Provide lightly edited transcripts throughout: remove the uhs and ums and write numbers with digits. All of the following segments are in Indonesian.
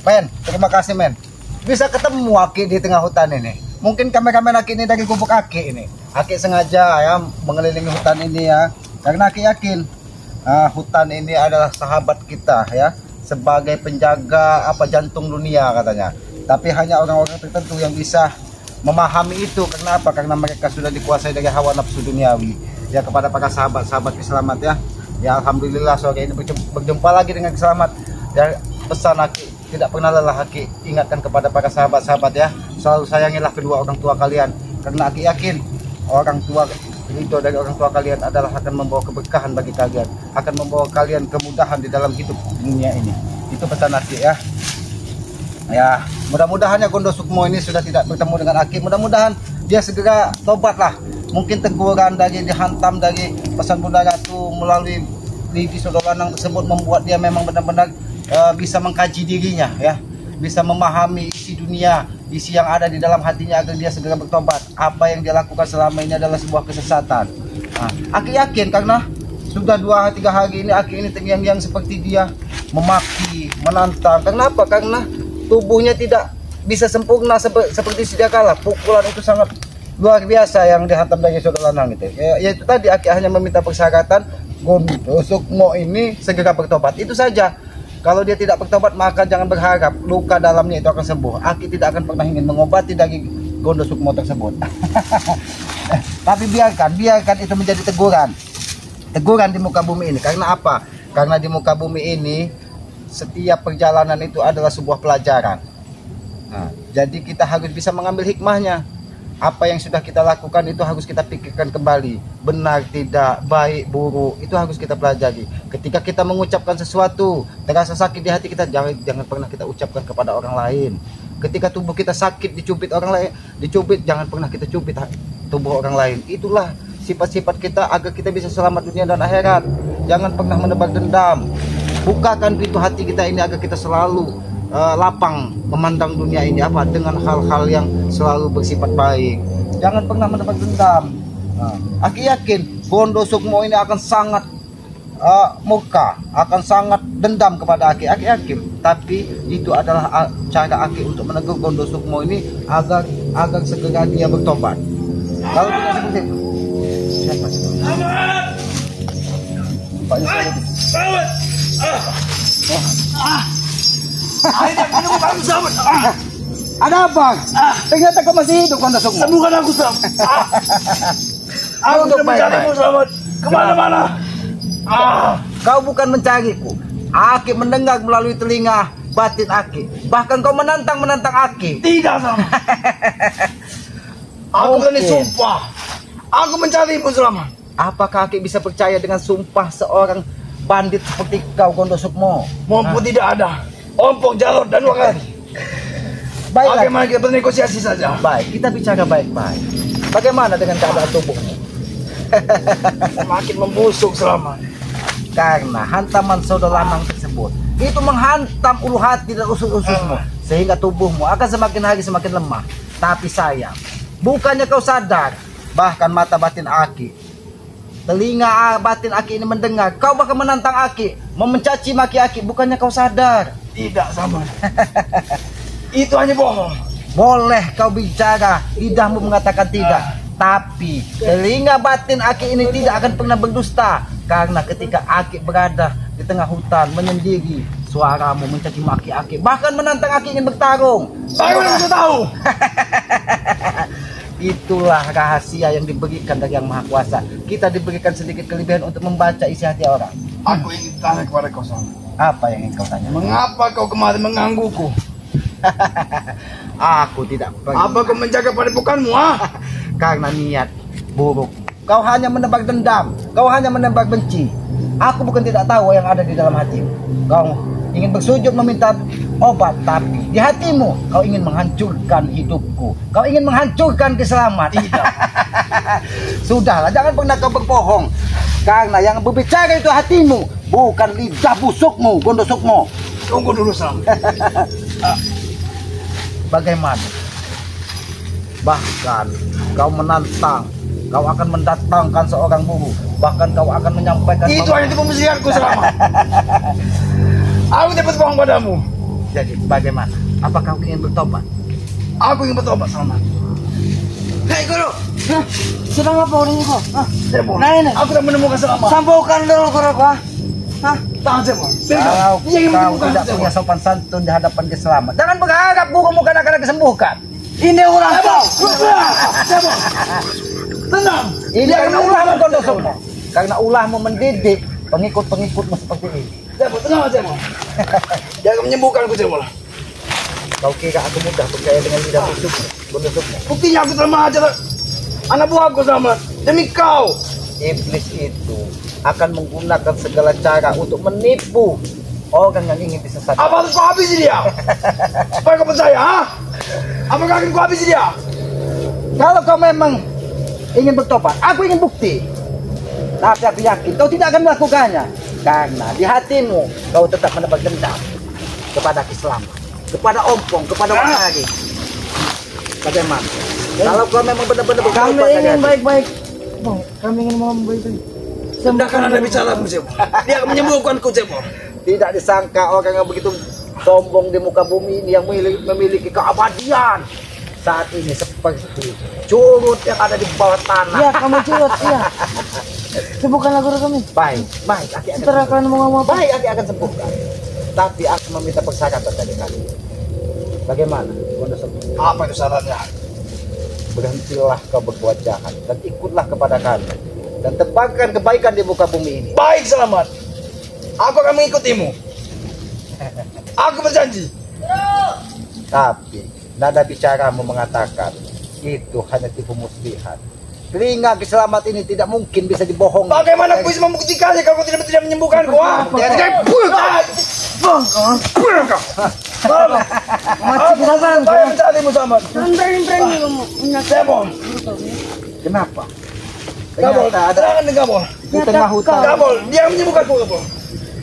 Men, terima kasih men. Bisa ketemu Aki di tengah hutan ini. Mungkin kameramen Aki ini dari gubuk Aki ini. Aki sengaja ya mengelilingi hutan ini ya. Karena Aki yakin hutan ini adalah sahabat kita ya. Sebagai penjaga jantung dunia katanya. Tapi hanya orang-orang tertentu yang bisa memahami itu. Kenapa? Karena mereka sudah dikuasai dari hawa nafsu duniawi. Ya, kepada para sahabat-sahabat selamat ya. Ya alhamdulillah sore ini berjumpa lagi dengan selamat. Ya, pesan Aki tidak pernah lelah Aki ingatkan kepada para sahabat-sahabat ya, selalu sayangilah kedua orang tua kalian, karena Aki yakin orang tua ridho dari orang tua kalian adalah akan membawa keberkahan bagi kalian, akan membawa kalian kemudahan di dalam hidup dunia ini. Itu pesan Aki ya. Ya mudah-mudahan ya Gondo Sukmo ini sudah tidak bertemu dengan Aki, mudah-mudahan dia segera tobatlah. Mungkin teguran dari dihantam dari pesan Bunda Ratu melalui di Sodolanang tersebut membuat dia memang benar-benar bisa mengkaji dirinya ya, bisa memahami isi dunia, isi yang ada di dalam hatinya agar dia segera bertobat. Apa yang dia lakukan selama ini adalah sebuah kesesatan. Aki yakin karena sudah 2-3 hari ini Aki ini terngiang-ngiang seperti dia, memaki, menantang. Kenapa? Karena tubuhnya tidak bisa sempurna seperti sedia kala. Pukulan itu sangat luar biasa yang dihantam dari Sodolanang itu. Yaitu tadi Aki hanya meminta persyaratan Gondo Sukmo ini segera bertobat. Itu saja. Kalau dia tidak bertobat maka jangan berharap luka dalamnya itu akan sembuh. Aki tidak akan pernah ingin mengobati dari Gondo Sukmo tersebut. Tapi biarkan itu menjadi teguran di muka bumi ini. Karena apa? Karena di muka bumi ini setiap perjalanan itu adalah sebuah pelajaran. Jadi kita harus bisa mengambil hikmahnya. Apa yang sudah kita lakukan itu harus kita pikirkan kembali. Benar, tidak, baik, buruk, itu harus kita pelajari. Ketika kita mengucapkan sesuatu, terasa sakit di hati kita, jangan pernah kita ucapkan kepada orang lain. Ketika tubuh kita sakit, dicubit orang lain, jangan pernah kita cubit tubuh orang lain. Itulah sifat-sifat kita agar kita bisa selamat dunia dan akhirat. Jangan pernah menebar dendam. Bukakan pintu hati kita ini agar kita selalu lapang memandang dunia ini dengan hal-hal yang selalu bersifat baik. Jangan pernah menebar dendam. Aki yakin Gondo Sukmo ini akan sangat murka, akan sangat dendam kepada Aki. Aki yakin. Tapi itu adalah cara Aki untuk menegur Gondo Sukmo ini agar segera dia bertobat. Kalau tidak seperti itu, siapa sih? Ada apa? Ternyata kau masih hidup Gondo Sukmo. Sembuhkan aku Selamat. Aku sudah mencarimu Selamat. Kemana-mana. Kau bukan mencariku. Aki mendengar melalui telinga batin Aki. Bahkan kau menantang Aki. Tidak Selamat. Aku berani sumpah. Aku mencarimu Selamat. Apakah Aki bisa percaya dengan sumpah seorang bandit seperti kau Gondo Sukmo? Maupun tidak ada ompong, jalur, dan wakil. Baiklah. Bagaimana kita bernegosiasi saja? Baik, kita bicara baik-baik. Bagaimana dengan keadaan tubuhmu? Semakin membusuk Selamat. Karena hantaman Sodolanang tersebut itu menghantam ulu hati dan usus-ususmu, sehingga tubuhmu akan semakin hari semakin lemah. Tapi sayang, bukannya kau sadar, bahkan mata batin Aki, telinga batin Aki ini mendengar kau bahkan menantang Aki, mencaci maki Aki. Bukannya kau sadar? Tidak Selamat. Itu hanya bohong. Boleh kau bicara, lidahmu mengatakan tidak, tapi telinga batin Aki ini tidak akan pernah berdusta. Karena ketika Aki berada di tengah hutan menyendiri, suaramu mencaci maki Aki, bahkan menantang Aki ingin bertarung. Bagaimana bisa tahu? Itulah rahasia yang diberikan dari Yang Maha Kuasa. Kita diberikan sedikit kelebihan untuk membaca isi hati orang. Aku ingin tanya kepada kau Selamat. Apa yang ingin kau tanya? Mengapa kau kemarin menggangguku? Aku tidak pernah. Apa kau menjaga padepokanmu? Karena niat buruk. Kau hanya menebar dendam. Kau hanya menebar benci. Aku bukan tidak tahu yang ada di dalam hatimu. Kau ingin bersujud meminta obat, tapi di hatimu kau ingin menghancurkan hidupku. Kau ingin menghancurkan keselamatan. Tidak. Sudahlah, jangan pernah kau berbohong. Karena yang berbicara itu hatimu, bukan lidah busukmu, Gondo Sukmo. Tunggu dulu Selamat. Bagaimana? Bahkan kau menantang, kau akan mendatangkan seorang guru. Bahkan kau akan menyampaikan. Itu hanya tipu muslihatku Selamat. Aku tidak bohong padamu. Jadi bagaimana? Apakah kau ingin bertobat? Aku ingin bertobat sama. Hei guru. Hah? Sedang apa orang ini kok? Hah? Cebol. Nah ini. Aku tidak menemukan selamat. Sambukan dulu guru kok. Hah? Tahan Cebol. Kalau Dia yang kau menemukan tidak Cebol. punya sopan santun di hadapan keselamat, jangan berharap buku-buku akan disembuhkan. Ini ulah kau. Cebol. Tenang. Ini karena ulahmu kondosmu. Karena ulahmu mendidik pengikut-pengikutmu seperti ini. Cebol, tenang Cebol. Dia akan menyembuhkanku Cebol. Kau kira aku mudah percaya dengan lidah busukmu? Buktinya aku telah mengajar anak buahku selamat. Demi kau. Iblis itu akan menggunakan segala cara untuk menipu orang yang ingin disesatkan. Apa harus kau habisi dia? Supaya kau percaya, ha? Apakah akan kau habisi dia? Kalau kau memang ingin bertobat, aku ingin bukti. Tapi aku yakin kau tidak akan melakukannya. Karena di hatimu kau tetap menebak dendam kepada Islam, kepada Ompong, kepada Wakari. Bagaimana? Kalau kau memang benar-benar bertobat Kami dari ingin hati, baik-baik. Bang, kami ingin mau baik-baik. Sedangkan anda bicara Cebol. Dia akan menyembuhkanku Cebol. tidak disangka orang yang begitu sombong di muka bumi ini yang memiliki keabadian saat ini seperti curut yang ada di bawah tanah. Iya, kamu curut, iya. Sembuhkanlah guru kami. Baik, aki akan Setelah kalian mau ngomong apa? baik, aki akan sembuhkan. Tapi aku meminta persyaratan dari kalian. Bagaimana? Bondo sembuh. Apa itu syaratnya? Berhentilah kau berbuat jahat dan ikutlah kepada kami dan tebarkan kebaikan di muka bumi ini. Baik selamat. Aku akan mengikutimu. Aku berjanji. Tapi nada bicaramu mengatakan itu hanya tipu muslihat. Telinga keselamat ini tidak mungkin bisa dibohongi. Bagaimana aku bisa membuktikannya kalau kau tidak menyembuhkanku? Ha? Bang, Aku saya mencarimu selamat. berani kamu. Cebol. Kenapa? Gabol. Ternyata ada Terangkan dengan Gabol. di tengah hutan. Gabol. Dia yang menyembuhkanku Gabol.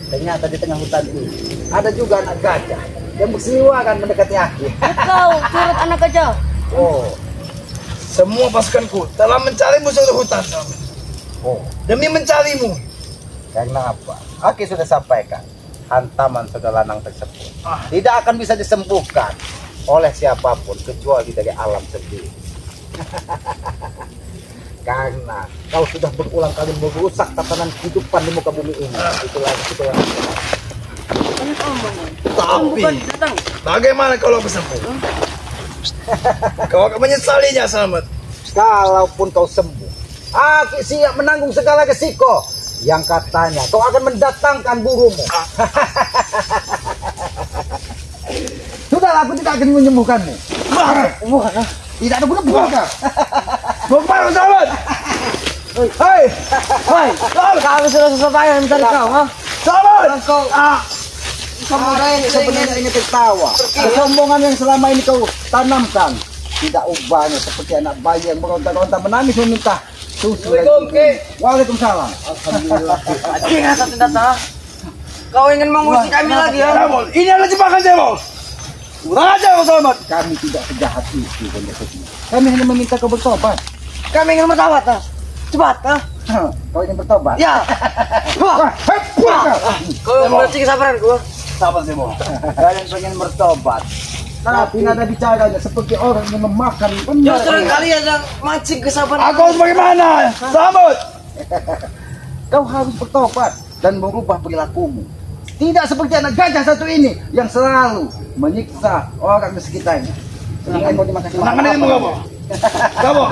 Ternyata di tengah hutan ini ada juga anak gajah yang bersiliwakan mendekati aku. Kau curut anak gajah. Oh, Semua pasukanku telah mencarimu seluruh hutan. oh, Demi mencarimu. karena apa? Aki sudah sampaikan hantaman saudara lanang tersebut Ah. tidak akan bisa disembuhkan oleh siapapun kecuali dari alam sendiri. Karena kau sudah berulang kali merusak tatanan kehidupan di muka bumi ini. Itulah. Tapi Bukan datang. bagaimana kalau aku sembuh? Kau akan menyesalinya selamat. Kalaupun kau sembuh, Aki siap menanggung segala resiko yang katanya kau akan mendatangkan burumu. Sudahlah, aku tidak akan menyembuhkanmu. Bukan. Tidak ada guna bukan. Mau kemana selamat? Hei, Hei, kami sudah susah payah mencari kau, ha? selamat. Kau Sebenarnya ini tertawa. Kesombongan yang selama ini kau tanamkan tidak ubahnya seperti anak bayi yang berontak-ontak menangis meminta susu. Waalaikumsalam. Alhamdulillah. anjing satu datang, ha? Kau ingin mengusik kami lagi, ha? Cebol. Ini adalah jebakan Cebol. Kurang aja kau selamat. Kami tidak sejahat itu, Bunda Sukma. Kami hanya meminta kau bertobat. Kami ingin bertobat, ha? Cepat, ha? Kau ingin bertobat? Ya. Wah, kau berarti kesabaran gua. Sabar Cebol. Kalian pengen bertobat. Tapi nada bicaranya seperti orang yang memakan Justru benar. kalian yang mancing kesabaran. Aku harus bagaimana? Selamat. Kau harus bertobat dan merubah perilakumu. Tidak seperti anak gajah satu ini yang selalu menyiksa orang di sekitarnya. Sehingga kau dimakan Tangan dirimu Gabol. Gabol.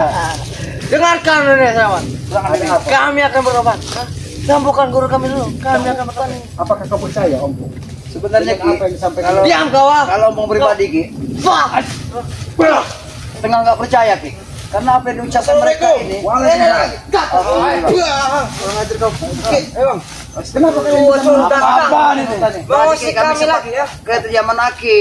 Dengarkan ini, sahabat. Ada apa? Kami akan bertobat, ha? Sembuhkan guru kami dulu. Kami akan bertanding. Apakah kau percaya, Om? Sebenarnya Dengan apa yang disampaikan? diam kau, ha? Kalau mau pribadi, Ki, Wah, tengah nggak percaya, Ki. Karena apa yang diucapkan mereka ini? Kurang ajar kau. Ki, Bang. Kenapa kalian bisa mengatakan Apaan itu? mengusik kami lagi, ya? Keterjaman Aki.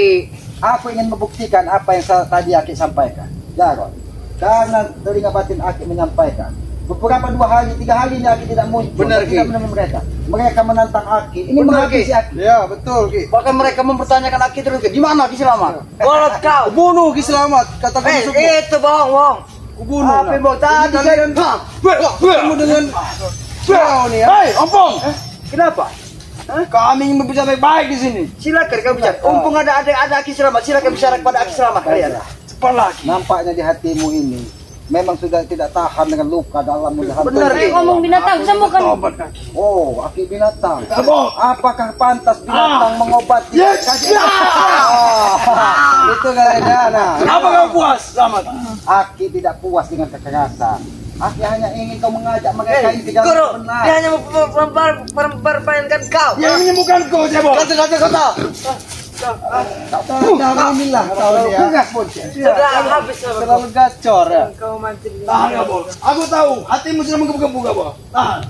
Aku ingin membuktikan apa yang tadi Aki sampaikan. Jarod. Karena telinga batin Aki menyampaikan. Beberapa 2 hari, 3 hari ini Aki tidak muncul. Benar, Ki. Tidak menemui mereka. Mereka menantang Aki. Ini Benar, menghabisi Ki. Aki. Ya, betul Ki. Bahkan mereka mempertanyakan Aki terus. Ki, di mana Ki Selamat? Bolot kau. Bunuh Ki Selamat. Katakan Itu bohong, bohong. Kubunuh. Apa mau tadi kan? Kamu dengan kau nih ya. Hei, Ompong. Kenapa? Kami ingin berbicara baik-baik di sini. Silakan kamu bicara. Mumpung ada Aki Selamat, silakan bicara kepada Aki Selamat kalian. Cepat lagi. Nampaknya di hatimu ini memang sudah tidak tahan dengan luka dalammu. Benar, Ngomong binatang, sembuhkan. Tobat kaki. Oh, Aki binatang. Sembuh. Apakah pantas binatang mengobati? Yes. Itu gara-gara. Kenapa kau puas? Selamat. Aki tidak puas dengan kekerasan. Aki hanya ingin kau mengajak mereka ini ke jalan Guru, benar. dia hanya mempermainkan kau. Yang menyembuhkan kau, Cebol. Kata. Inilah kau dia. Kegas pun. Sudah habis. Terlalu gacor ya. Kau mancing. Tahan, Gabol. Aku tahu hatimu sudah menggebu-gebu, Gabol. Tahan.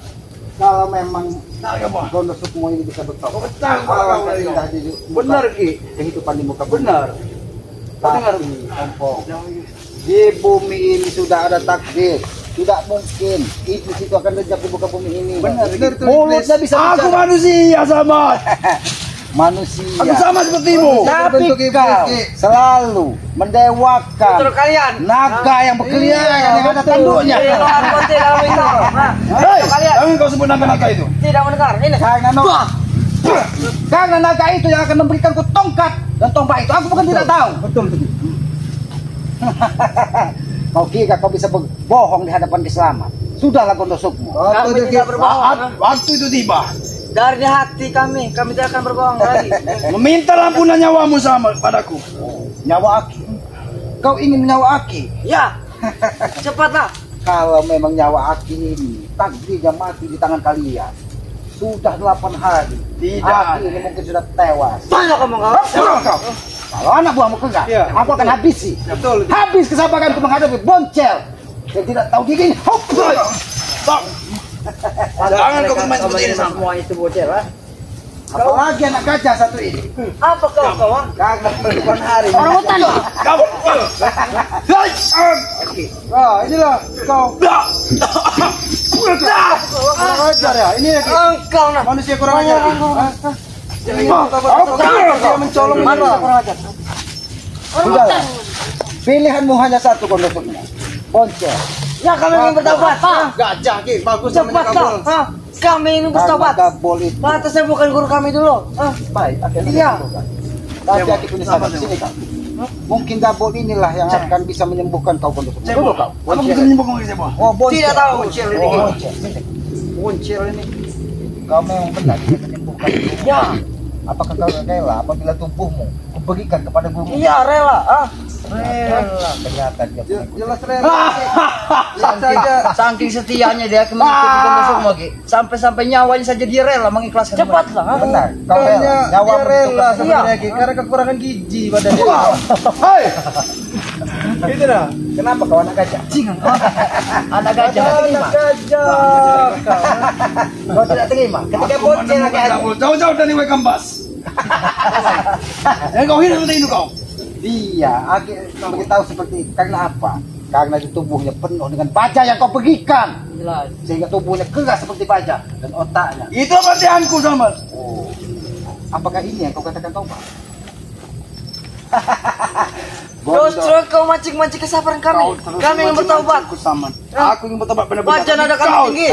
Kalau memang Tahan, Gabol. gondosukmu ini bisa bertobat. Tahan, Kalau Gabol. indah di Benar, Ki. kehidupan di muka bumi. Benar. Tapi, Ompong, di bumi ini sudah ada takdir. Tidak mungkin iblis itu akan lejak di muka bumi ini. Benar, Mulutnya bisa Aku bicara. manusia, Selamat. Manusia. Aku sama sepertimu. Tapi kau selalu mendewakan Betul kalian. naga yang berkeliaran yang ada tanduknya. Tidak Hei, jangan kau sebut naga-naga itu. mendengar. Ini. Karena naga itu yang akan memberikanku tongkat, dan tombak itu aku bukan tidak tahu. Betul. Kau kira kau bisa bohong di hadapan Selamat? Sudahlah gondosukmu. Kami tidak berbohong. Waktu itu tiba. Dari hati kami tidak akan berbohong lagi. Meminta ampunan nyawamu sama padaku. Nyawa Aki. Kau ingin nyawa Aki? Ya, cepatlah. Kalau memang nyawa Aki ini takdirnya mati di tangan kalian. Sudah 8 hari. Tidak. Aki ini mungkin sudah tewas. Banyak kamu kau. Kau. Kalau anak buahmu kegas, Ya. aku akan habisi. Betul. Habis kesabaranku menghadapi boncel yang tidak tahu diri. Hop. Stop. Jangan kau bermain seperti ini, Sam. Semua itu bocil lah. Apalagi anak gajah satu ini. Apa kau kawan? Kagak perempuan hari. Orang hutan. Kamu. Hei. Oh, inilah kau. Kurang ajar ya. Ini lagi Engkau nak. manusia kurang ajar. Hah? Dia mencolong mana kurang ajar. Sudahlah. Pilihanmu hanya satu kondusuknya. Boncel. Ya kami ingin bertobat. Gajah ki, bagus Cepat kau. Kami ingin bertobat. Kabul itu. Pantasnya bukan guru kami dulu. Baik, akhirnya Iya. tapi Aki punya sahabat sini kau. Mungkin Dabol inilah yang akan bisa menyembuhkan kau kondusuk. Cebol. Dulu kau. Aku bisa menyembuhkan Cebol. Oh, boncel. Tidak tahu boncel ini. Oh, boncel. Sini. Boncel ini. Kau memang benar bisa menyembuhkan. Ya. Apakah kau rela apabila tubuhmu kuberikan kepada guru? Iya rela. Rela. Ternyata dia Jelas rela. Saking setianya dia mengikuti gondosukmu lagi. Sampai nyawanya saja dia rela mengikhlaskan. Cepatlah. benar. Kau rela. Nyawa rela sebenarnya sebenarnya karena kekurangan gizi pada dia. Hei. Itu dah. Kenapa kau anak gajah? Anak gajah terima. Kau tidak terima. Ketika boncel lagi ada. Jauh-jauh dari Wekambas. Jangan kau hidup seperti itu kau. Iya, Aki beritahu seperti itu. Karena apa? Karena di tubuhnya penuh dengan baja yang kau pergikan. Jelas. Sehingga tubuhnya keras seperti baja. Dan otaknya. Itu perhatianku, Selamat. Oh. Apakah ini yang kau katakan tobat? Justru kau mancing-mancing kesabaran kami. Kami ingin bertobat. Selamat. Aku ingin bertobat benar-benar. Baca nada kami tinggi.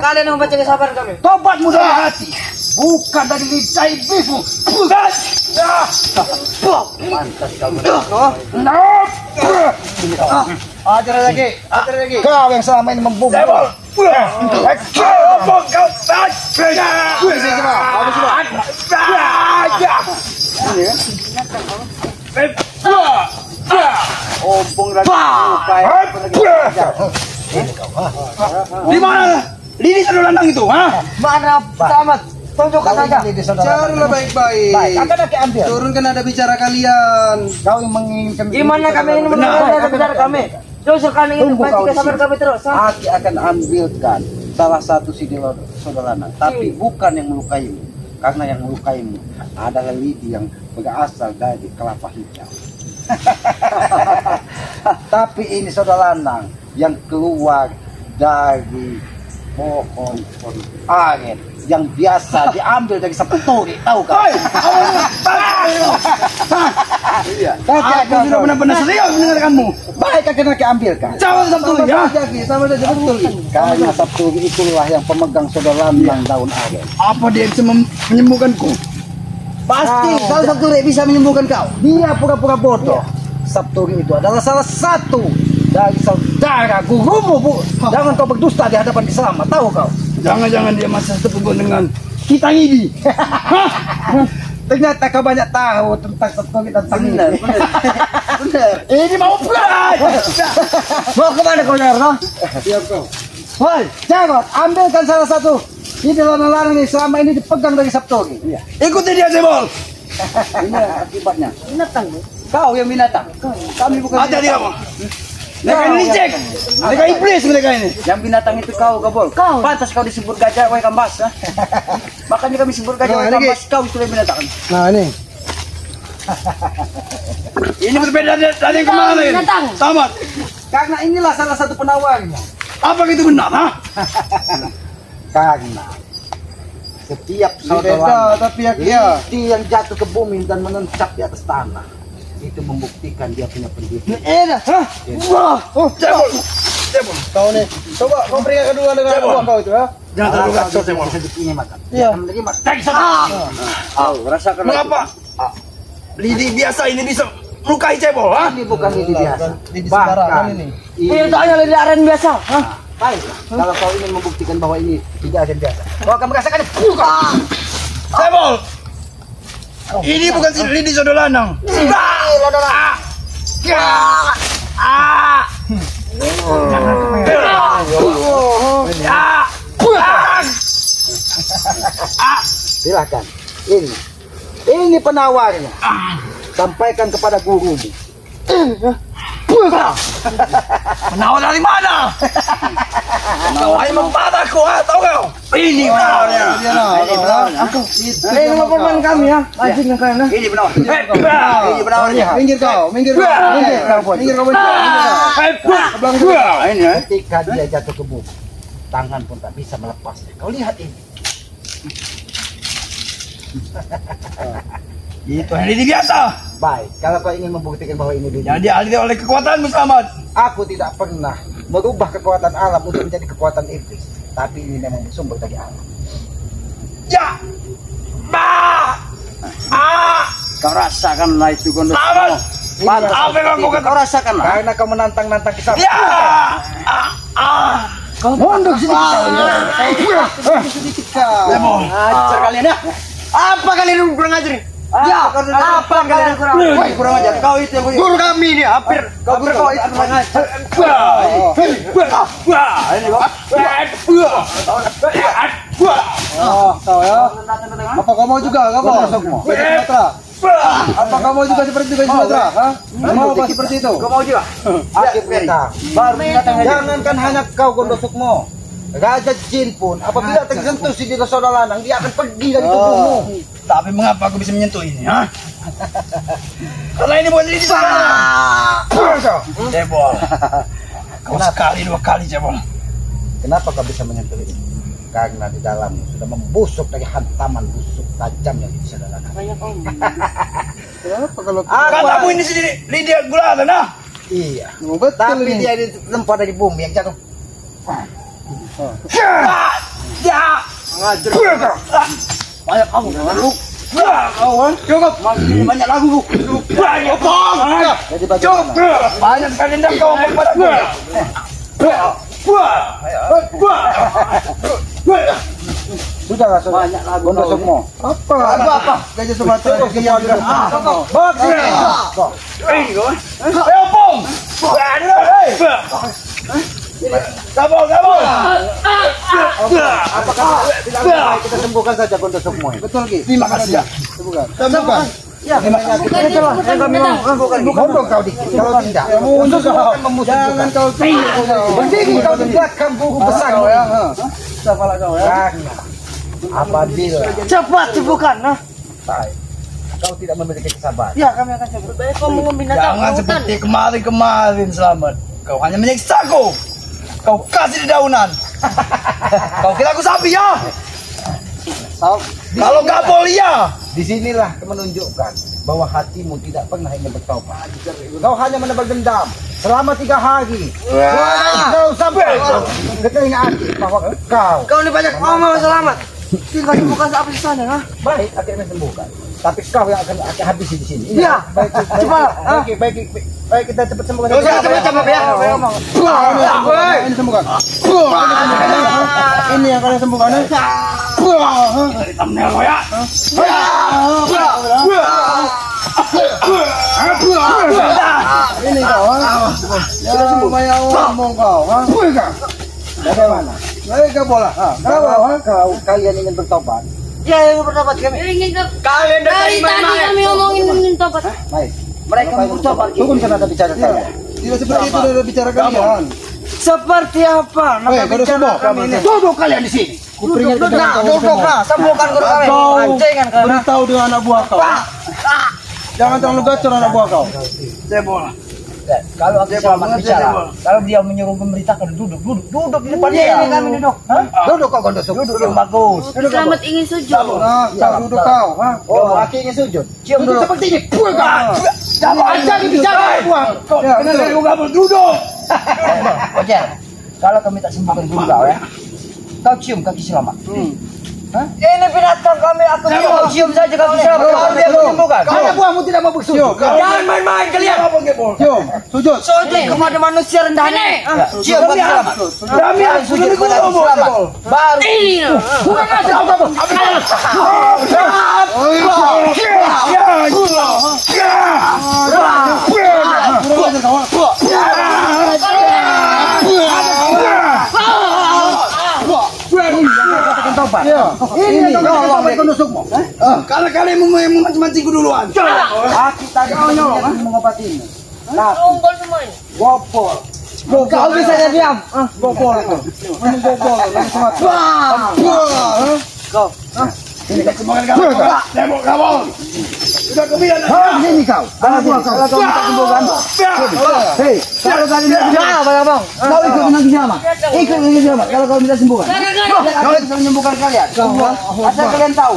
Kalian yang membaca kesabaran kami. Tobatmu dari hati. Bukan dari lidah iblismu. Mantas kau. Ajar lagi. Ajar lagi. Kau yang selama ini membunuh. Cebol. Ompong lagi. Di mana? Lini Sadolandang itu, ha? Mana Selamat? Tunjukkan saja. Carilah baik-baik. Baik, akan aku ambil. Turunkan ada bicara kalian. Kau yang menginginkan. Gimana kami ingin mendengar ada bicara kami? Justru kami ingin Tunggu mancing kau di kesabaran sini. kami terus. Aki akan ambilkan salah satu sidil saudarana, tapi bukan yang melukaimu, karena yang melukaimu adalah lidi yang berasal dari kelapa hijau. Tapi ini saudarana yang keluar dari pohon aren yang biasa diambil dari sepeturi, tahu kau? Aku sudah benar-benar serius mendengarkanmu. Baik kakek nak ambilkan. Cawan Sabtu ya. Sama saja betul. Karena Sabtu itulah yang pemegang saudaraan yang daun aren. Apa dia bisa menyembuhkanku? Pasti kalau Sabturi bisa menyembuhkan kau. Dia pura-pura bodoh. Sabturi itu adalah salah satu dari saudara gurumu, Bu. Jangan kau berdusta di hadapan Kisama, tahu kau? Jangan-jangan dia masih sepupu dengan kita ini. Ternyata kau banyak tahu tentang Sabturi dan Benar, Tangidi. benar. Ini mau pulang. Mau kemana kau, Darno? Siap kau. Woi, Jarot, ambilkan salah satu. Ini larang-larang ini selama ini dipegang dari Sabturi. Iya. Ikuti dia Cebol. Ini akibatnya. Binatang, Bu. Kau yang binatang. Kami bukan Ajar dia binatang. mau. Mereka ini licik. Mereka iblis mereka ini. Yang binatang itu kau, Gabol. Kau. Pantas kau disebut gajah, wahai kambas. Ha? Makanya kami sebut gajah, wahai kambas. Kau itu binatang. Nah, ini. Ini berbeda dari kemarin. binatang. Tamat. Karena inilah salah satu penawarnya. Apa itu benar? Ha? Karena setiap saudara tapi yang jatuh ke bumi dan menancap di atas tanah itu membuktikan dia punya pendidikan. Wah, Cebol. Cebol. Kau nih, coba kau beri kedua dengan Cebol. kau itu ya. Jangan terlalu kacau Cebol. Bisa dipilih makan. Iya. Kamu lagi makan. Rasakan. Mengapa? Lidi biasa ini bisa melukai Cebol, ha? Ini bukan lidi biasa. Lidi Bahkan sembarangan ini. Ini tak hanya lidi aren biasa. Hah? Baiklah, kalau kau ingin membuktikan bahwa ini tidak ada biasa, kau akan merasakan buka. Cebol. Ini bukan si Lidi Sodolanang. Silakan. Ini penawarnya. Sampaikan kepada gurumu. Menawar dari mana? Menawar membatahku, ha? Tahu kau? Ini menawarnya. Ini pemain kami ya. Anjing yang kalian. Ini benar. Ini benawarnya. Minggir kau, minggir kau. Minggir kau. Ini ya. Ketika dia jatuh ke bumi, tangan pun tak bisa melepasnya. Kau lihat ini. Itu yang Lidi biasa. Baik, kalau kau ingin membuktikan bahwa ini Yang dialiri oleh kekuatanmu selamat. aku tidak pernah merubah kekuatan alam untuk menjadi kekuatan iblis. Tapi ini memang bersumber dari alam. Ya. Kau rasakanlah itu gondok. Selamat. Pantas Apa yang kau kau rasakanlah. Karena kau menantang-nantang kisah. Ya. Kau mondok sini. Cebol. Ajar kalian ya. Apa kalian kurang ajar? Ya, apa kalian kurang ajar? Woi, kurang ajar. Kau itu yang guru kami ini hampir kau itu kurang ajar. Oh, kau ya. Apa kau mau juga? Kau mau masukmu? Apa kau mau juga seperti itu, Sumatera? Hah? Mau apa seperti itu? Kau mau juga? Akhir kita. Baru binatang aja. Jangankan hanya kau Gondosukmo, Raja Jin pun apabila tersentuh si Dira Sodalanang, dia akan pergi dari tubuhmu. Tapi mengapa aku bisa menyentuh ini, ha? Karena ini bukan Lidi Sodolanang. Cebol. Kau sekali dua kali, Cebol. Kenapa kau bisa menyentuh ini? Karena di dalammu sudah membusuk dari hantaman busuk tajam yang bisa Sodalanang. Banyak om. Katamu ini sendiri Lidi Gulatan, ha? Iya. Tapi dia dilempar dari bumi yang jatuh. Ya. Banyak kamu. Cukup. Banyak lagu bu. Banyak bang. Jadi bagaimana? Cukup. Banyak sekali dendam kau kepadaku. Sudahlah, sudah. Banyak lagu. Gondosukmo. Apa? Gajah Sumatera. Bawa ke sini. Ayo pong. Gabung. Apakah tidak lebih baik kita sembuhkan saja Gondosukmo ini? Betul Ki. Terima kasih ya. Sembuhkan. Ya, bukan kau dikit. Kalau tidak, musuh akan memusuh. Jangan kau berdiri kau di belakang buku besar ya. Siapa kau ya? Apabila Cepat sembuhkan. Nah. kau tidak memiliki kesabaran, Ya, kami akan coba. Baik, kau mau binatang Jangan hutan. seperti kemarin selamat. Kau hanya menyiksaku. Kau kasih dedaunan. Kau kira aku sapi ya? Kau Kalau gabol ya. disinilah menunjukkan bahwa hatimu tidak pernah ingin bertobat. Kau hanya menebar dendam selama 3 hari. Kau sampai ke telinga Aki bahwa kau ini banyak omong selamat. Tinggal bukan apa di sana, ha? baik akan sembuhkan. Tapi kau yang akan habisi di sini. Iya. Baik, baik kita cepat sembuhkan. Cepat ya. Ini sembuhkan. Ini yang kalian sembuhkan. Dari thumbnail lo ya. Ini kau. Sudah sembuh. Banyak ngomong kau. Bagaimana? Mereka bola. Kau kalian ingin bertobat. Ya, yang bertobat kami. Kalian dari tadi kami ngomongin tobat. Baik. Mereka mau bertobat. Hukum karena ada bicara kalian. Tidak seperti itu ada bicara kalian. Seperti apa? Maka bicara kami ini. Duduk kalian di sini. Kuperingat ke dalam kau Duduk nah, sembuhkan guru kami. Ancingan kau. Beritahu dengan anak buah kau. Jangan terlalu gacor anak buah kau. Cebol. Kalau aku selamat bicara, kalau dia menyuruh memberitakan duduk di depan dia. Ini kami duduk. Duduk kau Gondosuk. Duduk yang bagus. Selamat ingin sujud. Nah, duduk kau. Oh, Aki ingin sujud. Cium dulu. Seperti ini. Aja bicara buang. Kenapa kau enggak mau duduk? Oke. Kalau kami tak sembuhkan dulu kau ya. Kau cium kaki selamat. Ini binatang kami akan cium saja kaki selamat. Kalau dia menyembuhkan. Kalau buahmu tidak mau bersujud. Jangan main-main kalian. Cium. Sujud. Sujud kepada manusia rendah ini. Cium kaki selamat. Kami harus sujud kepada Allah. Baru. Ini. Ini Kalau kalian mau mancing-mancingku duluan. Aki tadi mengobati ini. Unggul semua ini. Gopol. Kau bisa jadi diam. Gopol. Ini gopol. Kau. Ini semua kamu. Tembok kamu. Sudah kebian. Sini kau. Kalau kau minta sembuhkan. Hei, kalau kalian minta sembuhkan, Bang. kau ikut dengan Kijama. Ikut dengan Kijama. Kalau kau minta sembuhkan. Kau bisa menyembuhkan kalian. Asal kalian tahu.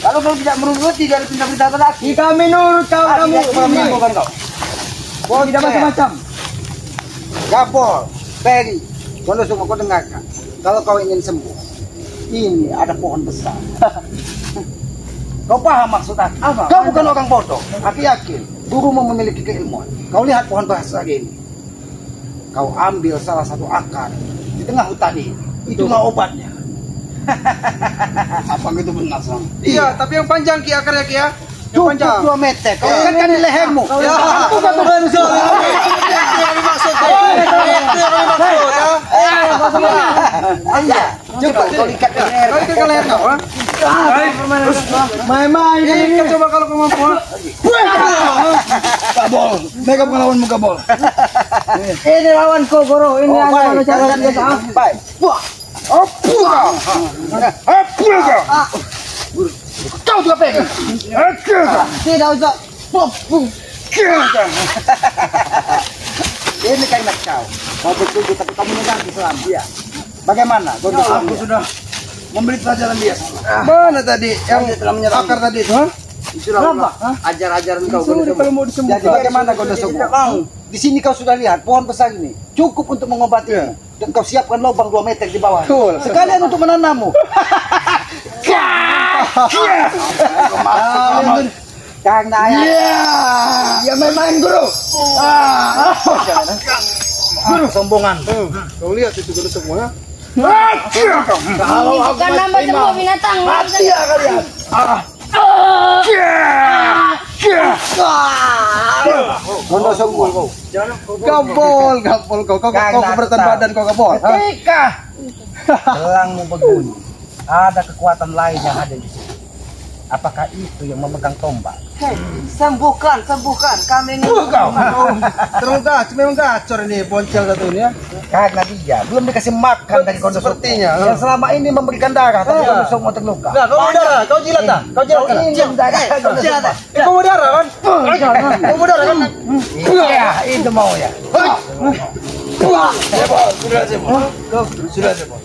Kalau kau tidak menuruti dari perintah laki, Kami nurut kau kami akan menyembuhkan kau. Kau tidak macam-macam. Gapol, Peri, Gondosuk, kau dengarkan. Kalau kau ingin sembuh, ini ada pohon besar. Kau paham maksud aku? Apa? Kau bukan orang bodoh. Aku yakin gurumu memiliki keilmuan. Kau lihat pohon besar ini. Kau ambil salah satu akar di tengah hutan ini. Itulah obatnya. Apa gitu benar sang? Iya, tapi yang panjang ki akarnya ki ya. Cukup 2 meter. Kau kan di lehermu. Ya, bukan manusia. Anda, coba kau ikat di leher. Kau ikat ke leher kau, ha? Main-main ini. Coba kalau kau mampu. Kabol. Mereka pengalaman muka bol. Ini lawanku, Guru. Ini hanya cara biasa. Baik. Kau juga pegang. Tidak usah. Ini kalimat kau. Kau bersujud tapi kamu mengganti Islam. Iya. Bagaimana? Aku sudah memberi pelajaran dia. Mana tadi yang telah menyerang. akar tadi itu, ha? Kenapa? Ajar-ajaran kau. Sudah kalau mau disembuhkan. Jadi bagaimana kau Gondosuk? Di sini kau sudah lihat pohon besar ini cukup untuk mengobati. Dan kau siapkan lubang 2 meter di bawah. Betul. Sekalian untuk menanammu. Karena Ya main-main guru. kesombongan. Kau lihat itu Guru semua, ha? Kalau aku Bukan nambah semua binatang. mati ya kalian. Gondosuk kau. Gabol kau. Kau keberatan badan kau gabol. Ketika gelangmu berbunyi, ada kekuatan lain yang ada di sini. Apakah itu yang memegang tombak? Sembuhkan. Kami ini. Memang gacor ini boncel satu ini, ya. Karena dia belum dikasih makan dari Gondosuk. Sepertinya, Yang selama ini memberikan darah, tapi Gondosuk mau terluka. Nah, kau mau darah, kau jilat tak? Kau jilat tak? Ini darah Gondosuk. Kau mau darah kan? Kau mau darah kan? Iya, itu mau ya. Sudah cebol.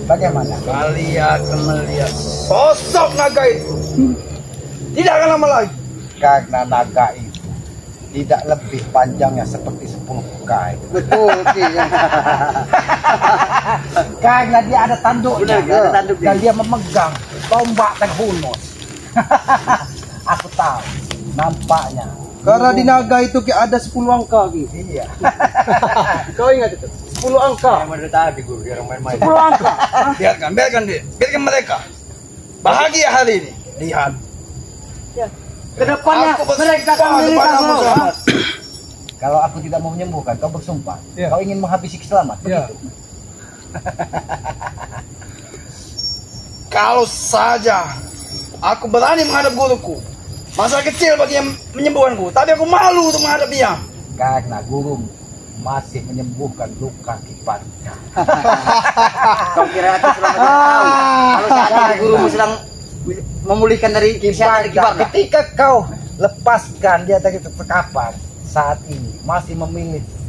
Bagaimana? Kalian akan melihat sosok naga itu. Tidak akan lama lagi. Karena naga itu tidak lebih panjangnya seperti 10 kai. Betul, oke. Karena dia ada tanduknya, Benar, ada tanduknya. dan dia memegang tombak dan hunus. Aku tahu, nampaknya. Karena di naga itu kayak ada 10 angka gitu. Iya. Kau ingat itu? 10 angka. Yang dari tadi guru dia orang main-main. 10 angka. Biarkan dia. Biarkan mereka. Bahagia hari ini. Lihat. Kedepannya Aku mereka akan bersumpah menderita kepadamu, semua. Selamat. Kalau aku tidak mau menyembuhkan, kau bersumpah. Iya. Kau ingin menghabisi Selamat, Iya. begitu. Kalau saja aku berani menghadap guruku, masalah kecil bagi yang menyembuhkanku. Tapi aku malu untuk menghadap dia. Karena guru masih menyembuhkan luka kiparnya. Kau kira aku selama tidak tahu. Kalau saat ini gurumu sedang memulihkan dari kesehatan dari kibarnya. Ketika kau lepaskan dia dari terkapar, saat ini masih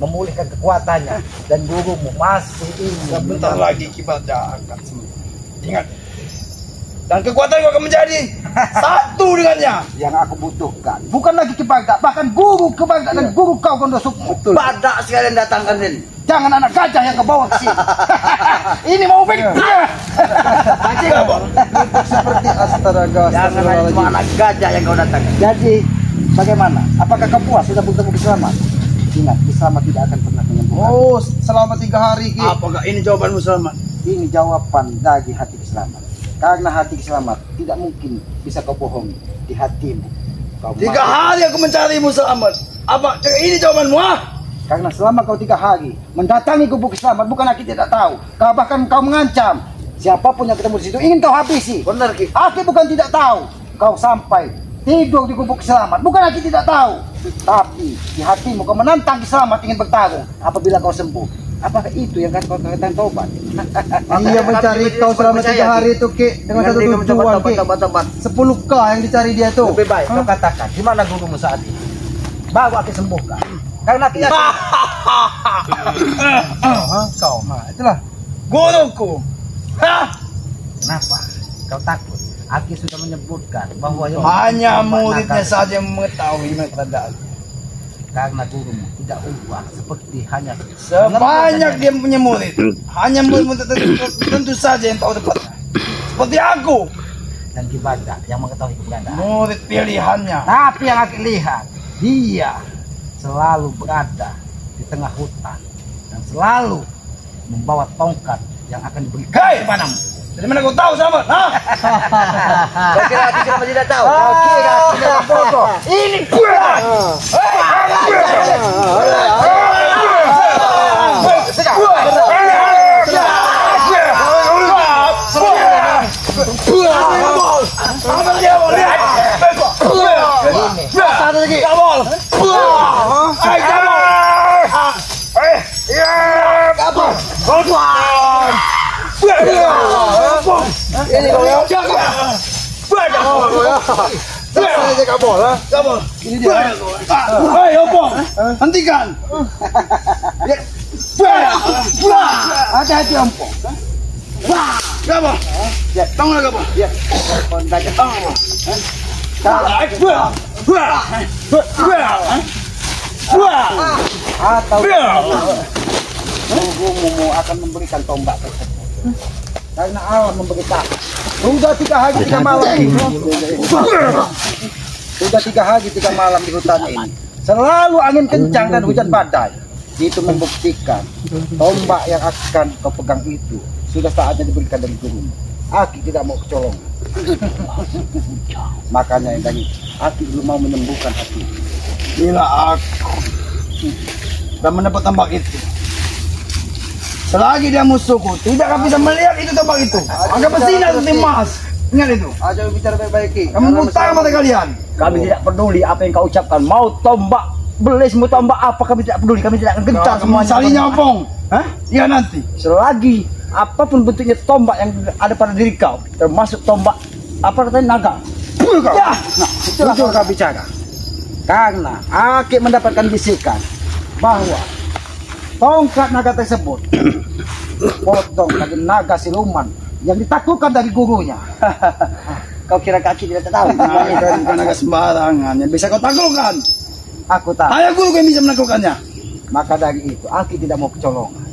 memulihkan kekuatannya, dan gurumu masih ingin Sebentar lagi kibarnya akan sembuh. Ingat. Dan kekuatanku akan menjadi satu dengannya. yang aku butuhkan. Bukan lagi kibarga, bahkan guru kibarga dan guru kau Gondosukmu. Badak sekalian datangkan ini. Jangan anak gajah yang ke bawah ke sini. Ini mau pikir. Seperti astaga. Jangan hanya cuma anak gajah yang kau datangkan. Jadi, bagaimana? Apakah kau puas sudah bertemu Selamat? Ingat, Selamat tidak akan pernah menyembuhkan. Oh, selama 3 hari ki. Apakah ini jawabanmu, Selamat? Ini jawaban dari hati Selamat. Karena hati Selamat tidak mungkin bisa kau bohongi di hatimu. Kau 3 hari aku mencarimu, Selamat. Apa ini jawabanmu? Karena selama kau 3 hari mendatangi gubuk Selamat, bukan aku tidak tahu. Kau bahkan kau mengancam siapapun yang ketemu di situ ingin kau habisi. Benar ki. Aku bukan tidak tahu. Kau sampai tidur di gubuk Selamat, bukan aku tidak tahu. Tapi di hatimu kau menantang Selamat ingin bertarung. Apabila kau sembuh, apakah itu yang kau katakan tobat? Iya mencari kau selama 3 hari itu ki dengan satu tujuan ki. 10K yang dicari dia itu. Lebih baik kau katakan di mana gurumu saat ini. Baru aku sembuhkan. Karena aku yakin. Kau, itulah. Guruku. Hah? Kenapa? Kau takut? Aki sudah menyebutkan bahwa yang Hanya membuat muridnya nakal- saja yang mengetahui keadaan. Karena gurumu tidak ubah seperti hanya Sebanyak dia punya murid, hanya murid tentu saja yang tahu tepatnya. Seperti aku, dan Kibaga yang mengetahui keberadaan. murid pilihannya. Tapi yang aku lihat, dia selalu berada di tengah hutan dan selalu membawa tongkat yang akan diberikan Hei! kepadamu. Dari mana kau tahu, Selamat? Hah? Kau kira aku selama tidak tahu. Kau kira tidak bodoh. Ini Satu lagi. Kabol. Ini kau ya. Saya kabur lah. Kabol. Ini dia. Hei, Opong. Hentikan. hati-hati Ompong. Kabol. Tanggung lah, Kabol. Atau gurumu akan memberikan tombak tersebut. Karena Allah memberitahu. Sudah 3 hari 3 malam. Sudah 3 hari 3 malam di hutan ini. Selalu angin kencang dan hujan badai. Itu membuktikan tombak yang akan kau pegang itu sudah saatnya diberikan dari gurumu. Aki tidak mau kecolongan. Makanya dari Aki belum mau menyembuhkan hati. Bila aku dan mendapat tombak itu, selagi dia musuhku, tidak akan bisa melihat itu tombak itu. Akan bersinar seperti emas. Ingat itu. Aja bicara baik-baik ki. Kamu buta mata kalian. Kami tidak peduli apa yang kau ucapkan. Mau tombak, beli semua tombak apa, kami tidak peduli. Kami tidak akan gentar semuanya. Salinya Opong. Hah? Iya nanti. Selagi apapun bentuknya tombak yang ada pada diri kau, termasuk tombak apa katanya naga. Ya, jujur kau bicara. Karena Aki mendapatkan bisikan bahwa tongkat naga tersebut potong dari naga siluman yang ditaklukkan dari gurunya. Kau kira kaki tidak tahu. Bukan agak sembarangan. Yang bisa kau taklukkan. Aku tahu. Hanya guru yang bisa menaklukkannya. Maka dari itu, Aki tidak mau kecolongan.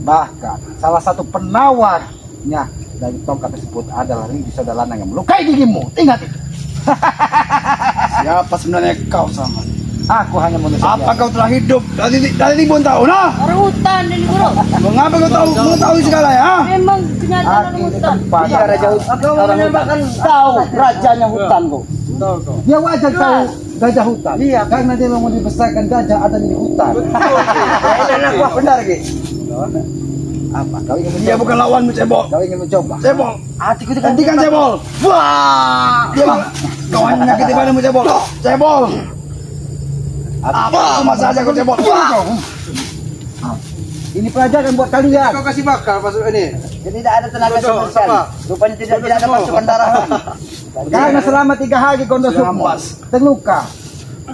Bahkan, salah satu penawarnya dari tongkat tersebut adalah Rindu Saudalanang yang melukai gigimu. Ingat itu. Siapa sebenarnya kau sama? Aku hanya manusia Apa biasa. kau telah hidup dari ribuan tahun? Orang hutan ini guru. Mengapa kau tahu mengetahui segala ya? Memang kenyataan orang Aki hutan. tempat. Iya, Raja Hutan. Kau menambahkan tahu rajanya hutan kok. Dia wajar tahu gajah hutan. Iya, karena dia mau dibesarkan gajah ada di hutan. Benar Ki. Apa? Kau ingin Dia mencoba? bukan lawanmu, Cebol. Kau ingin mencoba? Cebol, Hatiku itu hentikan Cebol. Wah! Dia kau hanya menyakiti padamu, Cebol. Cebol. Apa cuma saja kau Cebol? Wah! Ini pelajaran buat kalian. Kau kasih bakar masuk ini. Jadi tidak ada tenaga Betul, sama sekali. sama. Rupanya tidak ada pasukan darah. Karena selama 3 hari Kondo Sukmo Rampas. terluka.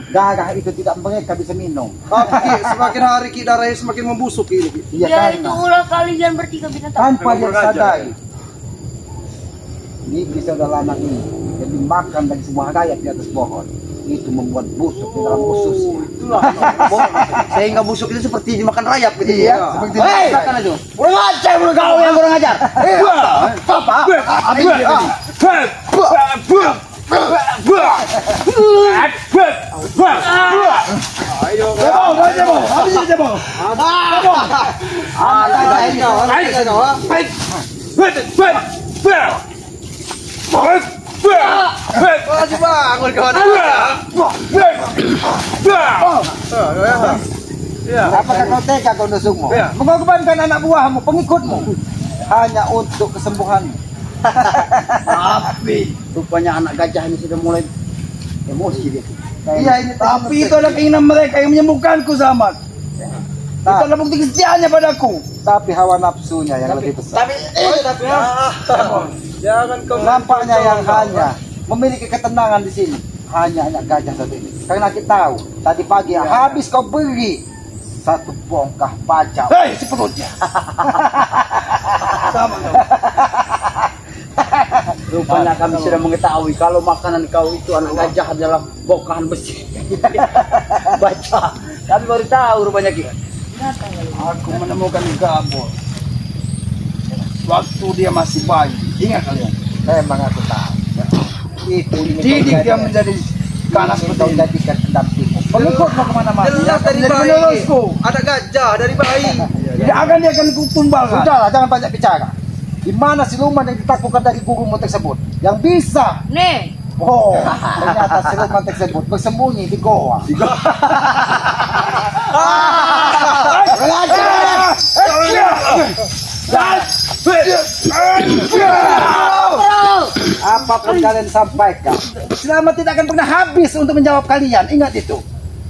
Darah itu tidak mereka bisa minum. Ki, semakin hari Ki darahnya semakin membusuk ini. Ki. Iya Ya karena itu ulah kalian bertiga binatang. tanpa dia sadari. Ini bisa lanang ini yang dimakan dari semua rakyat di atas pohon. Itu membuat busuk di dalam ususnya. Sehingga busuk itu seperti dimakan rayap gitu Iya, ya. seperti Hei, dimakan. makan aja. Kurang ajar menurut kau yang kurang ajar. Apa? Cebol, Cebol. Habis ini Cebol. Masih bangun kawan. Apakah kau tega Kondo Sukmo? Mengorbankan anak buahmu, pengikutmu hanya untuk kesembuhanmu. Tapi, Rupanya anak gajah ini sudah mulai emosi dia. Iya ini tapi itu adalah keinginan mereka yang menyembuhkanku, Samad. Itu adalah bukti kesetiaannya padaku. tapi hawa nafsunya yang lebih besar. Jangan kau Nampaknya yang hanya memiliki ketenangan di sini hanya gajah satu ini. Karena kita tahu tadi pagi habis kau beri satu bongkah baja. Hei, si perutnya. Sama dong. Rupanya kami sudah mengetahui kalau makanan kau itu anak gajah adalah bongkahan besi. Baca. Kami baru tahu rupanya Ki. Aku menemukan Gabor. Waktu dia masih bayi. Ingat kalian. Memang aku tahu. Itu Didik dia menjadi kanak kau seperti ini. jadikan pendampingmu. Pengikut mau kemana-mana. Jelas dari Menjadi bayi. penerusku. Ada gajah dari bayi. Tidak akan dia akan kutumbalkan. Sudahlah, jangan banyak bicara. Di mana siluman yang ditaklukkan dari gurumu tersebut? Yang bisa. Nih, Oh, ternyata siluman tersebut bersembunyi di goa. Apapun kalian sampaikan, selama tidak akan pernah habis untuk menjawab kalian. Ingat itu.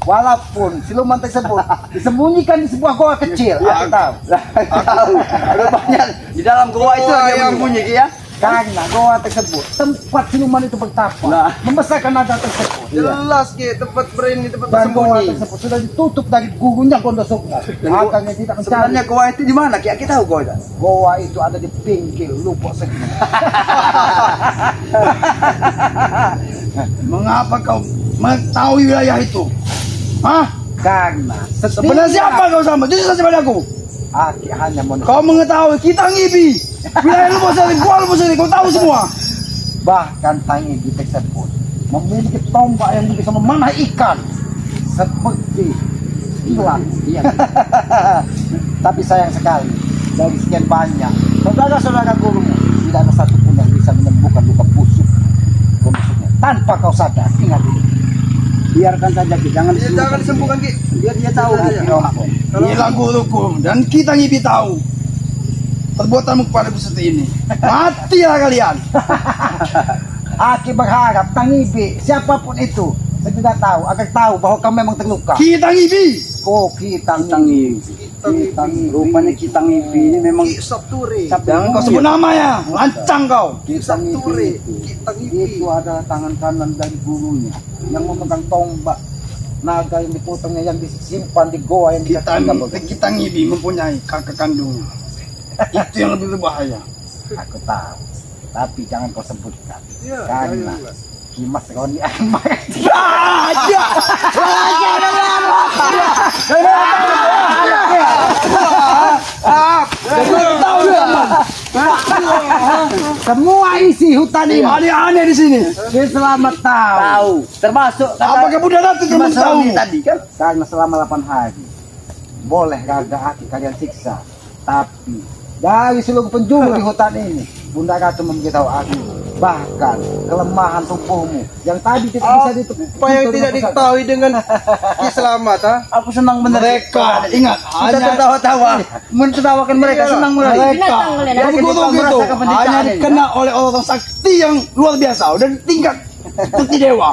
Walaupun siluman tersebut disembunyikan di sebuah goa kecil, aku tahu. Tahu. Rupanya di dalam gua itu ada yang bunyi Ki ya. Karena goa tersebut tempat siluman itu bertapa, Nah. membesarkan naga tersebut. Jelas Ki, tempat berini, tempat Dan goa bersembunyi. tersebut sudah ditutup dari gurunya Kondo Sukmo. Makanya tidak mencari. Sebenarnya gua itu di mana Ki? Kita tahu gua itu. Goa itu ada di pinggir lubuk segini. Mengapa kau mengetahui wilayah itu? Hah? Karena Sebenarnya siapa kau sama? Jujur saja padaku. Aki hanya manusia. Kau mengetahui kita ngibi. Wilayah lu sendiri, gua lu sendiri, kau tahu semua. Bahkan tangi di tersebut memiliki tombak yang bisa memanah ikan seperti ilang. Iya. Tapi sayang sekali dari sekian banyak saudara-saudara gurumu tidak ada satupun yang bisa menyembuhkan luka busuk busuknya tanpa kau sadar. Ingat ini. Biarkan saja Ki, jangan disembuhkan Ki. Biar dia tahu Ki. Inilah guruku dan kita ngibi tahu perbuatanmu kepada seperti ini. Matilah kalian. Aki berharap Tangibi siapapun itu saya tidak tahu agar tahu bahwa kamu memang terluka. Kita ngibi. Oh kita Rupanya kita ngipi ini memang Ki Sabturi. Jangan kau sebut namanya, lancang kau. Kita itu adalah tangan kanan dari gurunya yang memegang tombak naga yang dipotongnya yang disimpan di goa yang Kita ngibi mempunyai kakak kandungnya. Itu yang lebih berbahaya. Aku tahu. Tapi jangan kau sebutkan. Karena Kimas kau ini akan makan. Semua isi hutan ini Aneh-aneh di sini. dia selamat tahu. Termasuk Apakah Buddha Ratu teman tahu tadi kan? Karena selama 8 hari boleh gagah hati kalian siksa, tapi dari seluruh penjuru di hutan ini Bunda Ratu memberitahu aku bahkan kelemahan tubuhmu yang tadi tidak bisa Apa yang tidak diketahui dengan Ki Selamat, ha? Aku senang mereka. Ingat, Kita hanya tertawa-tawa, mentertawakan mereka, senang mereka. Binatang kalian. yang guru itu merasakan penderitaan hanya ini. dikenal oleh orang sakti yang luar biasa dan tingkat seperti dewa.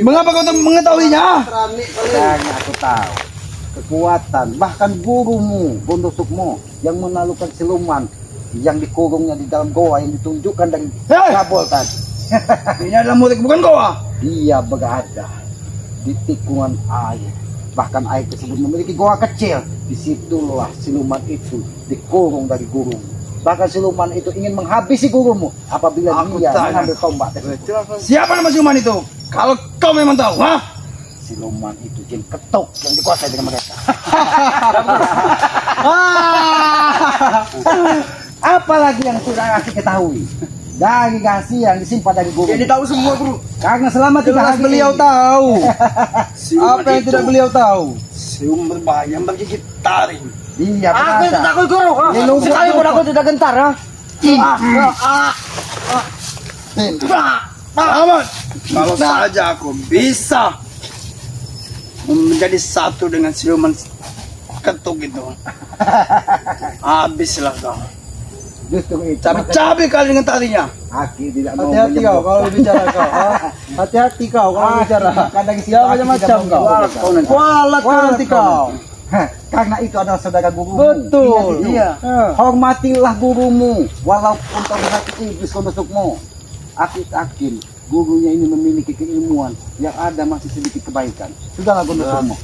Mengapa kau mengetahuinya? Karena aku tahu kekuatan bahkan gurumu Bondo Sukmo yang menaklukkan siluman yang dikurungnya di dalam goa yang ditunjukkan dari kabel tadi. Ini adalah murid bukan goa. Dia berada di tikungan air. Bahkan air tersebut memiliki goa kecil. Disitulah siluman itu dikurung dari gurumu. Bahkan siluman itu ingin menghabisi gurumu apabila Aku dia tanya. mengambil tombak tersebut. Siapa nama siluman itu? Kalau kau memang tahu, ha? Siluman itu jin ketuk yang dikuasai dengan mereka. Apalagi yang sudah aku ketahui dari rahasia yang disimpan dari guru. Ini tahu semua, Bro. Karena selama 3 hari Beliau ini, tahu. Siluman Apa yang itu tidak beliau tahu? siluman berbahaya bergigit taring. dia Aku berada. takut, Guru. Sekalipun aku tidak gentar, ha? Amat. Kalau saja aku bisa menjadi satu dengan siluman ketuk itu, habislah kau. Justru itu. Cabai kali dengan tarinya. Aki tidak mau Hati-hati kau kalau bicara kau. ha? Hati-hati kau kalau bicara. Kadang isi Jangan Aki macam-macam tidak kau. mau menjawab. Kualat kau nanti kau. Karena itu adalah saudara gurumu. Betul. Ingat itu. Iya. Hormatilah gurumu walaupun kau berhati iblis kau besokmu. Aku yakin gurunya ini memiliki keilmuan yang ada masih sedikit kebaikan. Sudahlah Gondosukmo.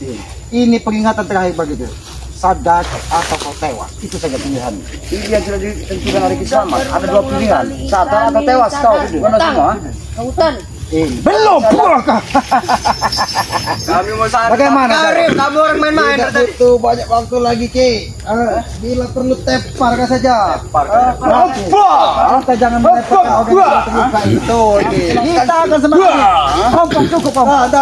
Ini peringatan terakhir begitu. Sadar atau kau tewas. Itu saja pilihan. Ini yang sudah ditentukan oleh Ki Selamat. Ada 2 pilihan. Sadar atau tewas kau. Mana semua? Ke hutan. Belum pulakah? Kami mau sadar. Bagaimana, Karir, kamu orang main-main Tidak tadi. butuh banyak waktu lagi Ki. Bila perlu teparkan saja. Apa? Kita jangan melepaskan orang yang terluka itu. Kita akan semakin. Cukup. Tahan.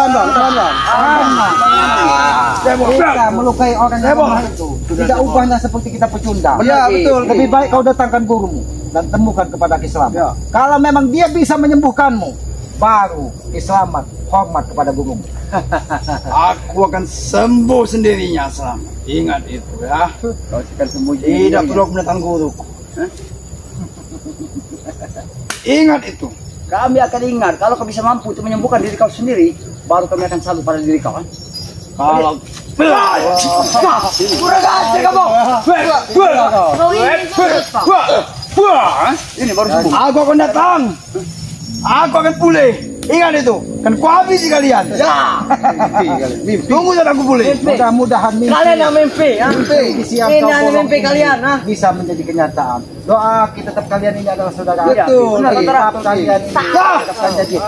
Kita melukai orang yang lemah itu. Tidak ubahnya seperti kita pecundang. Ya, betul. Lebih baik kau datangkan gurumu dan temukan kepada Ki Selamat. Kalau memang dia bisa menyembuhkanmu, baru Ki Selamat hormat kepada gurumu. Aku akan sembuh sendirinya, Selamat. Ingat itu ya. Kau akan sembuh. Tidak perlu aku mendatang guruku. Ingat itu. Kami akan ingat kalau kau bisa mampu untuk menyembuhkan diri kau sendiri, baru kami akan salut pada diri kau. Kalau Kurang ajar kamu. Kau ini sulit, Pak. ini baru sembuh. Aku akan datang. Aku akan pulih. Ingat itu. Kan ku habisi kalian. Ya. Tunggu saja aku pulih. Mudah-mudahan mimpi. Kalian yang mimpi, ya. Mimpi yang Ini kau hanya bolong mimpi ini kalian, ha? bisa menjadi kenyataan. Doa kita tetap kalian ini adalah saudara. Betul. Tetap kalian ini tetapkan janji.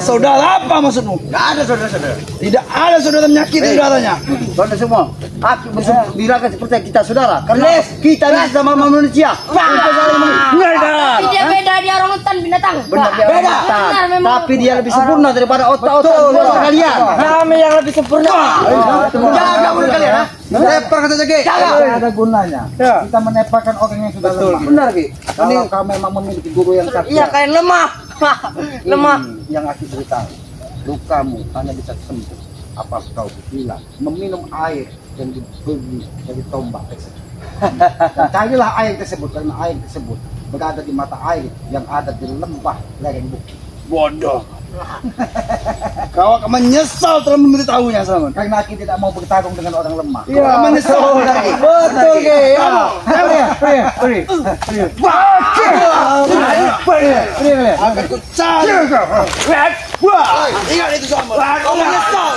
Saudara apa maksudmu? Gak ada saudara-saudara. Tidak ada saudara menyakiti saudaranya. Saudara semua, aku berdirakan seperti kita saudara. Karena kita ini sama manusia. Kita saling mengenal. Tapi dia beda, dia orang hutan binatang. Benar dia Beda. beda. Benar memang. Tapi dia lebih sempurna daripada otak-otak kalian. Kami yang lebih sempurna. Jaga mulut kalian, ha? Lepar kata Jaki. Tidak ada gunanya. Kita menepakan orang yang sudah lemah. Benar, Ki. Kalau kau memang memiliki guru yang sakti. Iya, kalian lemah. Lemah. Yang aku ceritakan, lukamu hanya bisa sembuh apa kau bila meminum air yang diberi dari tombak tersebut. Dan carilah air tersebut karena air tersebut berada di mata air yang ada di lembah lereng bukit. Bodoh. Kau akan menyesal telah memberitahunya, Selamat. Karena aku tidak mau bertarung dengan orang lemah. Kau akan menyesal. Betul, Ki. Akan ku cari. Ingat itu, Selamat. Kau menyesal.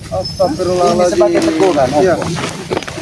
Ini sebagai teguran.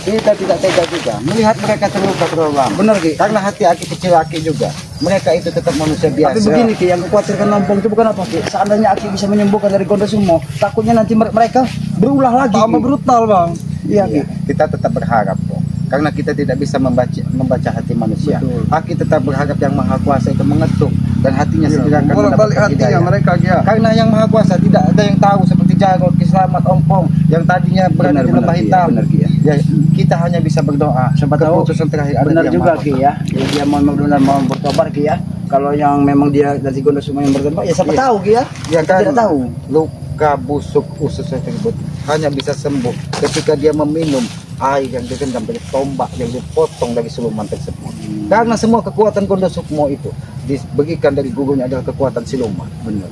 kita tidak tega juga melihat mereka terluka terlalu lama. Benar Ki. Karena hati Aki kecil Aki juga. Mereka itu tetap manusia biasa. Tapi begini Ki, yang kukhawatirkan Ompong itu bukan apa Ki? Seandainya Aki bisa menyembuhkan dari Gondosumo, takutnya nanti mereka berulah lagi. Tambah brutal Bang. Iya Ki. Iya, kita tetap berharap kok. Karena kita tidak bisa membaca hati manusia. Betul. Aki tetap berharap yang Maha Kuasa itu mengetuk dan hatinya segera akan Bolak balik mendapatkan hatinya hidayah. mereka ya. Karena yang Maha Kuasa tidak ada yang tahu seperti Jarod, Kiselamat, Ompong yang tadinya berada di lembah hitam. Benar Ki ya. Ya, kita hanya bisa berdoa. Siapa tahu keputusan terakhir ada benar di Yang juga Maha Ki ya. Jadi dia mau benar mau bertobat Ki ya. Kalau yang memang dia dari Gondosumo yang bertobat ya siapa Iya. tahu Ki ya. Ya Kita kan, tidak tahu. luka busuk usus tersebut hanya bisa sembuh ketika dia meminum air yang direndam dari tombak yang dipotong dari siluman tersebut. Karena semua kekuatan Gondosukmo itu diberikan dari gurunya adalah kekuatan siluman. Benar.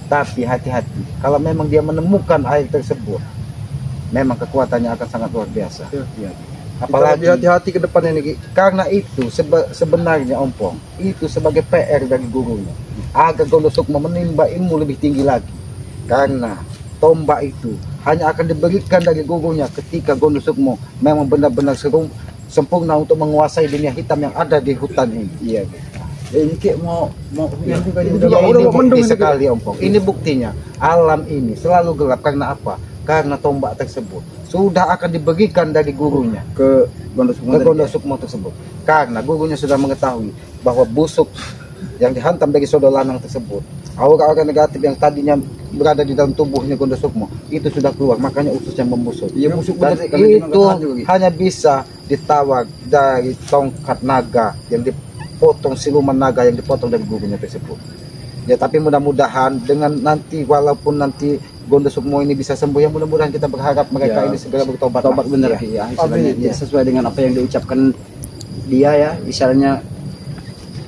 Tapi hati-hati, kalau memang dia menemukan air tersebut, memang kekuatannya akan sangat luar biasa. Iya. Apalagi hati-hati ke depannya nih Ki. karena itu sebenarnya Ompong itu sebagai PR dari gurunya agar Gondosukmo menimba ilmu lebih tinggi lagi. Karena tombak itu hanya akan diberikan dari gurunya ketika Gondosukmo memang benar-benar sempurna untuk menguasai dunia hitam yang ada di hutan ini. Iya. Ini Ki mau yang juga Ya, ini ini bukti mendung sekali Ompong. Ini buktinya alam ini selalu gelap karena apa? Karena tombak tersebut sudah akan diberikan dari gurunya ke Gondosumo. ke Gondosukmo tersebut. Karena gurunya sudah mengetahui bahwa busuk yang dihantam dari Sodo Lanang tersebut, aura-aura negatif yang tadinya berada di dalam tubuhnya Gondosukmo itu sudah keluar, makanya ususnya membusuk. Iya, busuk Dan benar, kalau dia itu nggak tahan juga, Ki. hanya bisa ditawar dari tongkat naga yang dipotong, siluman naga yang dipotong dari gurunya tersebut. Ya, tapi mudah-mudahan dengan nanti walaupun nanti Gondosukmo ini bisa sembuh, ya mudah-mudahan kita berharap mereka Ya, ini segera bertobat. tobat benar Ya. Ki ya. Istilahnya Amin. dia sesuai dengan apa yang diucapkan dia ya, istilahnya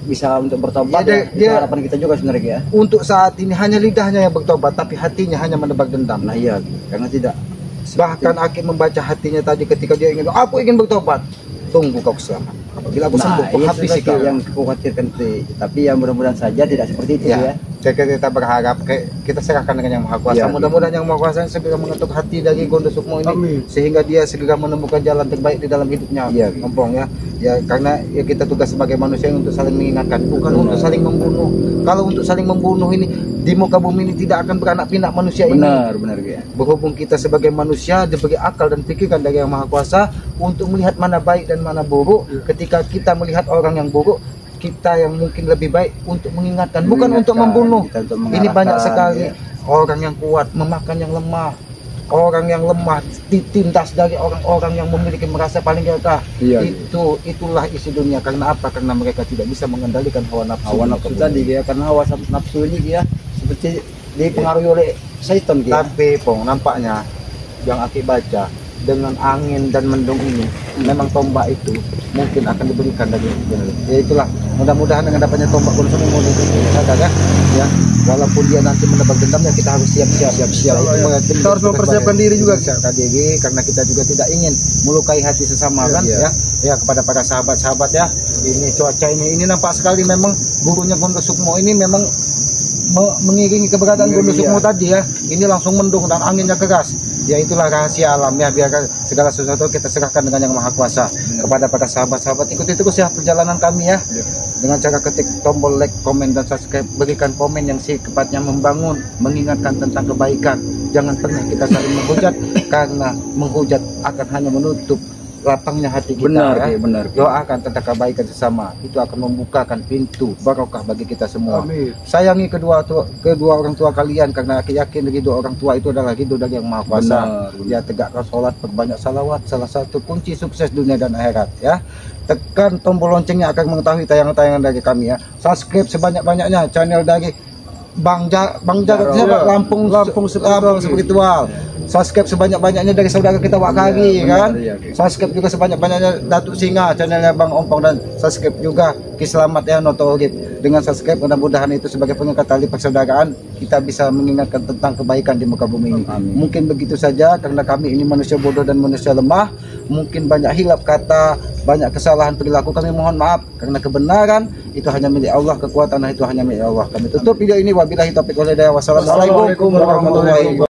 bisa untuk bertobat Ya, ya, dia- itu harapan kita juga sebenarnya Ki ya. Untuk saat ini hanya lidahnya yang bertobat, tapi hatinya hanya menebak dendam. Nah iya, karena tidak Bahkan Aki membaca hatinya tadi ketika dia ingin, aku ingin bertobat. Tunggu kau selamat. Apabila aku sembuh, aku itu habisi Ki kau. yang kukhawatirkan Ki. Tapi yang mudah-mudahan saja tidak seperti itu Ya, ya. kita berharap kita serahkan dengan Yang Maha Kuasa. Ya, Mudah-mudahan Yang Maha Kuasa segera mengetuk hati dari Gondosukmo ini, Amin. sehingga dia segera menemukan jalan terbaik di dalam hidupnya. Iya. Ompong ya. Ya, karena ya kita tugas sebagai manusia untuk saling mengingatkan, bukan untuk saling membunuh. Kalau untuk saling membunuh ini di muka bumi ini tidak akan beranak pinak manusia ini. Benar Ki ya. Berhubung kita sebagai manusia diberi akal dan pikiran dari Yang Maha Kuasa untuk melihat mana baik dan mana buruk. Ketika kita melihat orang yang buruk, kita yang mungkin lebih baik untuk mengingatkan, bukan untuk membunuh. Kita untuk Ini banyak mengarahkan, sekali ya. orang yang kuat memakan yang lemah, orang yang lemah ditindas dari orang-orang yang memiliki merasa paling gagah. Iya. Itulah isi dunia. Karena apa? Karena mereka tidak bisa mengendalikan hawa nafsu. Hawa nafsu tadi Ki ya, karena hawa nafsu ini Ki ya seperti dipengaruhi oleh setan Ki ya. Tapi Pong, nampaknya yang Aki baca dengan angin dan mendung ini memang tombak itu mungkin akan diberikan dari ya itulah, mudah-mudahan dengan dapatnya tombak Gondosukmo ya, walaupun dia nanti menebak dendamnya, kita harus siap-siap. Kita harus mempersiapkan diri juga diri, karena kita juga tidak ingin melukai hati sesama kan ya kepada para sahabat-sahabat ya. Ini cuaca ini nampak sekali memang gurunya Gondosukmo ini memang mengiringi keberadaan Gondosukmo tadi ya. Ini langsung mendung dan anginnya keras. Ya itulah rahasia alam ya, biar segala sesuatu kita serahkan dengan Yang Maha Kuasa. Kepada para sahabat-sahabat, ikuti terus ya perjalanan kami ya. Dengan cara ketik tombol like, komen dan subscribe, berikan komen yang sifatnya membangun, mengingatkan tentang kebaikan. Jangan pernah kita saling menghujat, karena menghujat akan hanya menutup lapangnya hati kita. Benar ya. Ki, benar Ki. Doakan tentang kebaikan sesama, itu akan membukakan pintu barokah bagi kita semua. Amin. Sayangi kedua orang tua kalian, karena aku yakin ridho orang tua itu adalah ridho dari Yang Maha Kuasa. Benar. Ya, tegakkan sholat, perbanyak salawat, salah satu kunci sukses dunia dan akhirat ya. Tekan tombol loncengnya akan mengetahui tayangan-tayangan dari kami ya. Subscribe sebanyak-banyaknya channel dari Bang Jarod siapa? Lampung Spiritual. Subscribe sebanyak-banyaknya dari saudara kita Wak Kari kan. Subscribe juga sebanyak-banyaknya Datuk Singa, channelnya Bang Ompong, dan subscribe juga Kiselamat ya, Noto Urip. Dengan subscribe mudah-mudahan itu sebagai pengikat tali persaudaraan, kita bisa mengingatkan tentang kebaikan di muka bumi ini. Mungkin begitu saja, karena kami ini manusia bodoh dan manusia lemah. Mungkin banyak hilap kata, banyak kesalahan perilaku, kami mohon maaf. Karena kebenaran itu hanya milik Allah, kekuatan itu hanya milik Allah. Kami tutup video ini, wabillahi taufiq wal hidayah. Wassalamualaikum warahmatullahi wabarakatuh.